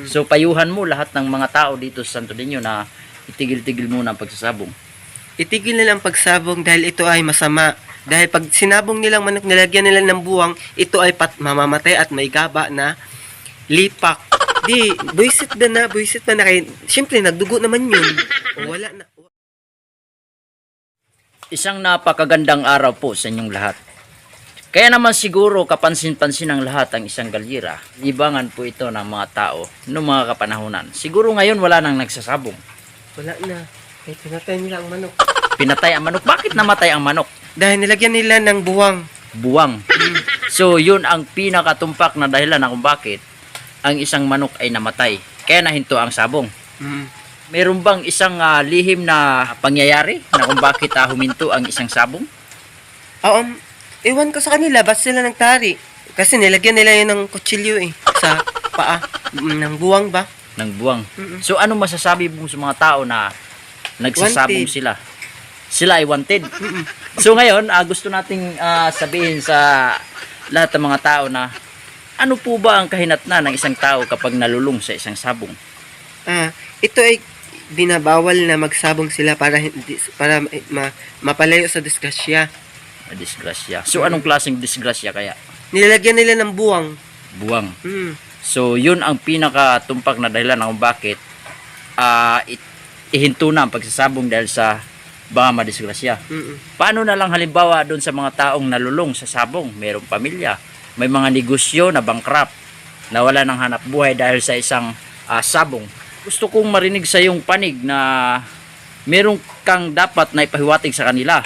So payuhan mo lahat ng mga tao dito sa Santo Niño na itigil-tigil muna ang pagsasabong. Itigil nilang pagsabong dahil ito ay masama. Dahil pag sinabong nilang manok, nilagyan nila ng buwang, ito ay mamamatay at may gaba na lipak. Di, buisit na. Siyempre, nagdugo naman yun. O wala na. Isang napakagandang araw po sa inyong lahat. Kaya naman siguro kapansin-pansin ng lahat ang isang galyera. Libangan po ito ng mga tao noong mga kapanahunan. Siguro ngayon wala nang nagsasabong. Wala na. Ay, pinatay nila ang manok. Pinatay ang manok. Bakit namatay ang manok? Dahil nilagyan nila ng buwang. Buwang. So yun ang pinakatumpak na dahilan kung bakit ang isang manok ay namatay. Kaya nahinto ang sabong. Meron bang isang lihim na pangyayari na kung bakit huminto ang isang sabong? Ewan ko sa kanila, ba't sila nagtari? Kasi nilagyan nila yun ng kutsilyo sa paa. Ng buwang ba? Ng buwang. So ano masasabi mo sa mga tao na nagsasabong Wanted. sila? Sila ay wanted. So ngayon, gusto nating sabihin sa lahat ng mga tao na ano po ba ang kahinatnan ng isang tao kapag nalulung sa isang sabong? Ito ay binabawal na magsabong sila para mapalayo sa disgrasya. Disgrasya. So anong klaseng disgrasya kaya? Nilalagyan nila ng buwang. Buwang. So yun ang pinakatumpak na dahilan kung bakit ihinto na ang pagsasabong dahil sa baka madisgrasya. Paano na lang halimbawa doon sa mga taong nalulung sa sabong, mayroong pamilya, may mga negosyo na bankrupt, na wala ng hanap buhay dahil sa isang sabong. Gusto kong marinig sa iyong panig na meron kang dapat na ipahiwatig sa kanila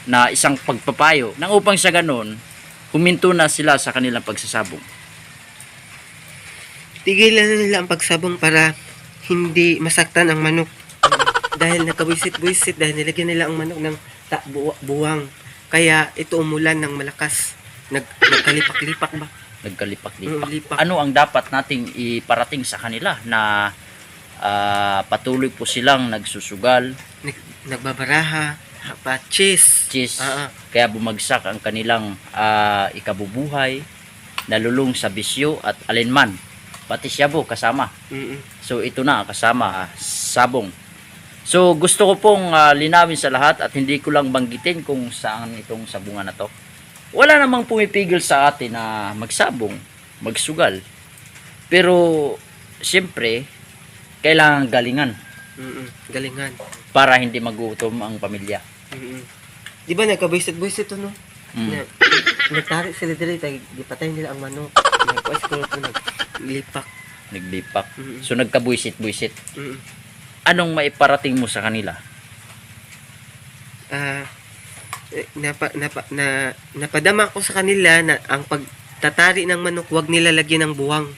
na isang pagpapayo nang upang sa ganun huminto na sila sa kanilang pagsasabong. Tigilan na nila ang pagsabong para hindi masaktan ang manok. Dahil nagkabuisit-buisit, dahil nilagyan nila ang manok ng buwang. Kaya ito umulan ng malakas. Nagkalipak-lipak ba? Nagkalipak-lipak. Lipak. Ano ang dapat nating iparating sa kanila na patuloy po silang nagsusugal, Nagbabaraha, cheese. kaya bumagsak ang kanilang ikabubuhay, nalulung sa bisyo at alinman, pati siyabo kasama. So ito na kasama sabong. So gusto ko pong linawin sa lahat at hindi ko lang banggitin kung saan itong sabungan na to. Wala namang pumipigil sa atin na magsabong, magsugal. Pero siyempre kailangan galingan Galingan. para hindi magutom ang pamilya. Di ba nagkabuisit-buisit to, no? Nagtari sila dili, gipatay nila ang manok. Nagpais ko ito, naglipak. Naglipak. So nagkabuisit-buisit. Anong maiparating mo sa kanila? Napadama ko sa kanila na ang pagtatari ng manok, wag nila lagyan ng buwang.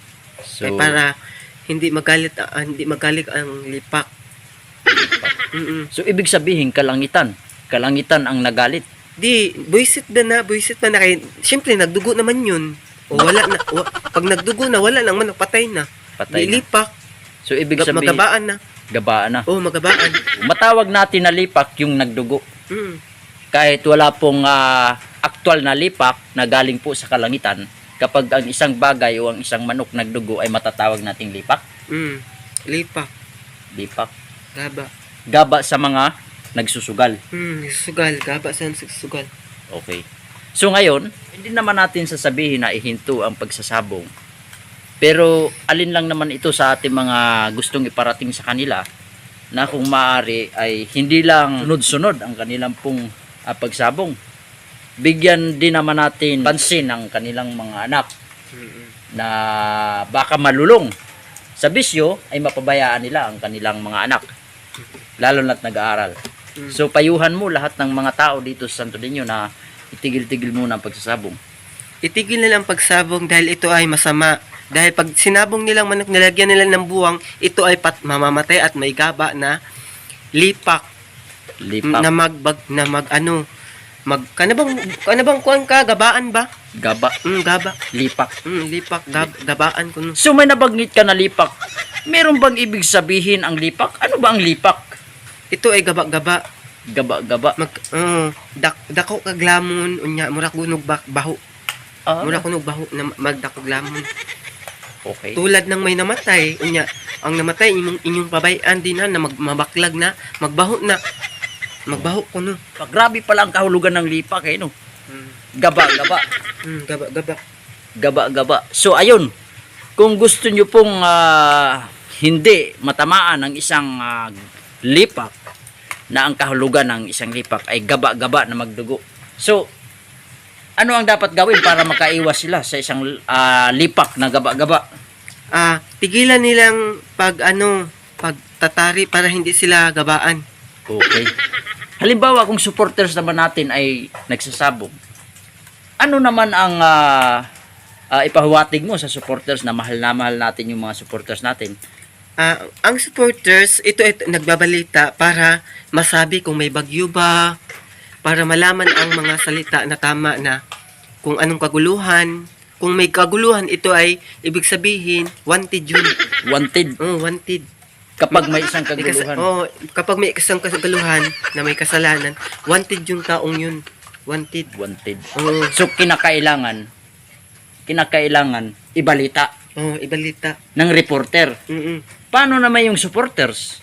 So Para hindi magalit ang lipak. So ibig sabihin kalangitan ang nagalit. Di, buisit na. Siyempre, nagdugo naman yun. O wala na. Pag nagdugo na, wala nang manok, patay na. Patay na. Lipak. So ibig sabihin Magabaan na. gabaan na. Oo, magabaan. Matawag natin na lipak yung nagdugo. Kahit wala pong aktual na lipak na galing po sa kalangitan, kapag ang isang bagay o ang isang manok nagdugo ay matatawag nating lipak. Lipak. Lipak. Gaba. Gaba sa mga nagsusugal. Sugal. Gaba sa sugal. Okay. So ngayon, hindi naman natin sasabihin na ihinto ang pagsasabong. Pero alin lang naman ito sa ating mga gustong iparating sa kanila na kung maaari ay hindi lang sunod-sunod ang kanilang pong pagsabong. Bigyan din naman natin pansin ang kanilang mga anak na baka malulong sa bisyo ay mapabayaan nila ang kanilang mga anak, lalo na't nag-aaral. So payuhan mo lahat ng mga tao dito sa Santo Niño na itigil-tigil muna ang pagsasabong. Itigil nila ang pagsabong dahil ito ay masama. Dahil pag sinabong nilang manok, nilagyan nila ng buwang, ito ay mamamatay at may gaba na lipak. Kanabang kuan ka, gabaan ba? Gaba. Gaba. Lipak. Lipak, gabaan ko. So may nabanggit ka na lipak. Meron bang ibig sabihin ang lipak? Ano ba ang lipak? Ito ay gaba-gaba. Gaba-gaba. Dako kag lamon unya mura kunog baho. Ah, Mura kunog baho na magdako lamon. Okay. Tulad ng may namatay, unya, ang namatay inyong pabayan din na mabaklag na, magbaho na. Magbaho ko no. Grabe pala ang kahulugan ng lipak eh, no? Gaba-gaba. Gaba. Gaba-gaba. So, ayun. Kung gusto nyo pong hindi matamaan ng isang lipak, na ang kahulugan ng isang lipak ay gaba-gaba na magdugo. So, ano ang dapat gawin para makaiwas sila sa isang lipak na gaba-gaba? Tigilan nilang pagtatari para hindi sila gabaan. Okay. Halimbawa, kung supporters naman natin ay nagsasabong, ano naman ang ipahuwatig mo sa supporters na mahal natin yung mga supporters natin? Ang supporters, ito nagbabalita para masabi kung may bagyo ba, para malaman ang mga salita na tama na kung anong kaguluhan. Kung may kaguluhan, ito ay ibig sabihin, wanted yun. Wanted. Wanted. Kapag may isang kaguluhan. Kapag may isang kaguluhan na may kasalanan, wanted yung taong yun. Wanted. Wanted. Oo. So, kinakailangan ibalita Ibalita. ng reporter. Paano naman yung supporters?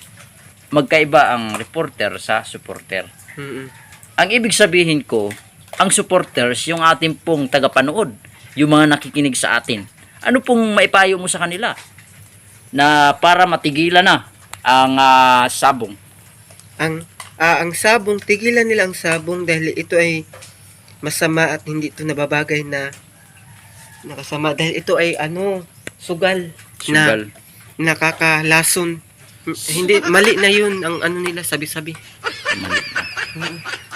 Magkaiba ang reporter sa supporter. Ang ibig sabihin ko, ang supporters, yung ating pong tagapanood, yung mga nakikinig sa atin. Ano pong maipayo mo sa kanila? Na para matigilan na ang sabong. Ang sabong, tigilan nila ang sabong dahil ito ay masama at hindi ito nababagay na nakasama dahil ito ay sugal. Sugal. Na nakakalason. Hindi, mali na yun ang nila, sabi-sabi. Mali.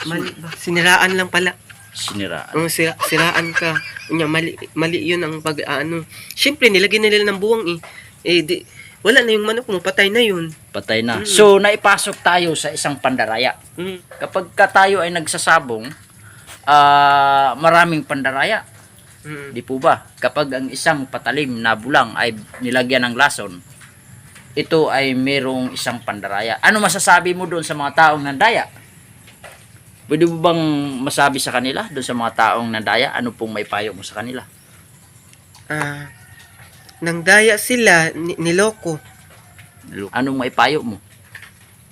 Mali ba? Siniraan lang pala. Siniraan. Siraan ka. Mali yun ang Siyempre, nilagyan nila ng buwang wala na yung manok mo, patay na yun. Patay na. So, naipasok tayo sa isang pandaraya. Kapag tayo ay nagsasabong, maraming pandaraya. Di po ba? Kapag ang isang patalim na bulang ay nilagyan ng lason, ito ay merong isang pandaraya. Ano masasabi mo doon sa mga taong nandaya? Pwede mo bang masabi sa kanila, doon sa mga taong nandaya, ano pong may payo mo sa kanila? Nang daya sila, niloko. Anong may payo mo?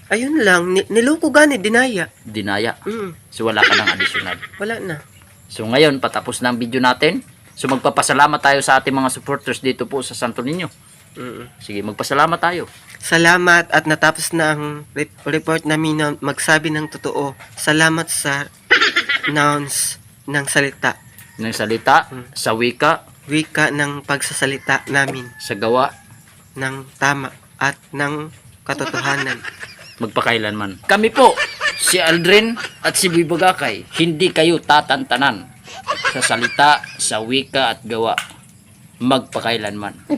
Ayun lang, niloko gani, dinaya. Dinaya. So wala ka ng additional. Wala na. So ngayon, patapos na ang video natin. So magpapasalamat tayo sa ating mga supporters dito po sa Santo Niño. Sige, magpasalamat tayo. Salamat at natapos na ang report namin na magsabi ng totoo. Salamat sa nouns ng salita. Ng salita, sa wika, ng pagsasalita namin. sa gawa, Ng tama at ng katotohanan. magpakailanman. Kami po, si Aldrin at si Bibagakay, hindi kayo tatantanan sa salita, sa wika at gawa. Magpakailanman.